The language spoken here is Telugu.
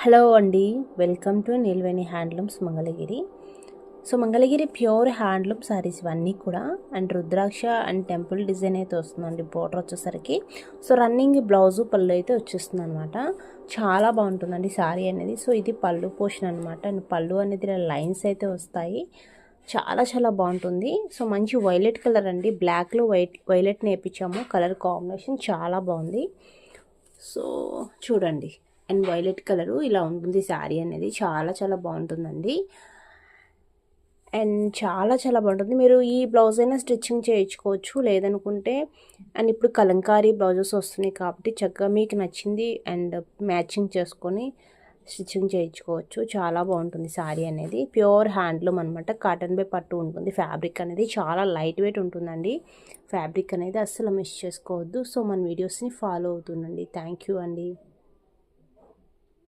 హలో అండి, welcome to Neelveni handlooms Mangalagiri. So Mangalagiri pure handloom saris ఇవన్నీ కూడా. And Rudraksha and temple design అయితే వస్తుందండి బోర్డర్ వచ్చేసరికి. సో రన్నింగ్ బ్లౌజు పళ్ళు అయితే వచ్చేస్తుంది అనమాట. చాలా బాగుంటుందండి సారీ అనేది. సో ఇది పళ్ళు పోర్షన్ అనమాట. అండ్ పళ్ళు అనేది లైన్స్ అయితే వస్తాయి. చాలా చాలా బాగుంటుంది. సో మంచి వైలెట్ కలర్ అండి, బ్లాక్లో వైలెట్ నేర్పించాము. కలర్ కాంబినేషన్ చాలా బాగుంది. సో చూడండి, అండ్ వైలెట్ కలరు ఇలా ఉంటుంది శారీ అనేది. చాలా చాలా బాగుంటుందండి. అండ్ చాలా చాలా బాగుంటుంది. మీరు ఈ బ్లౌజ్ అయినా స్టిచ్చింగ్ చేయించుకోవచ్చు, లేదనుకుంటే అండ్ ఇప్పుడు కలంకారీ బ్లౌజెస్ వస్తున్నాయి కాబట్టి చక్కగా మీకు నచ్చింది అండ్ మ్యాచింగ్ చేసుకొని స్టిచ్చింగ్ చేయించుకోవచ్చు. చాలా బాగుంటుంది శారీ అనేది. ప్యూర్ హ్యాండ్లూమ్ అనమాట. కాటన్ బై పట్టు ఉంటుంది. ఫ్యాబ్రిక్ అనేది చాలా లైట్ వెయిట్ ఉంటుందండి. ఫ్యాబ్రిక్ అనేది అస్సలు మిస్ చేసుకోవద్దు. సో మన వీడియోస్ని ఫాలో అవుతుండండి. థ్యాంక్ యూ అండి.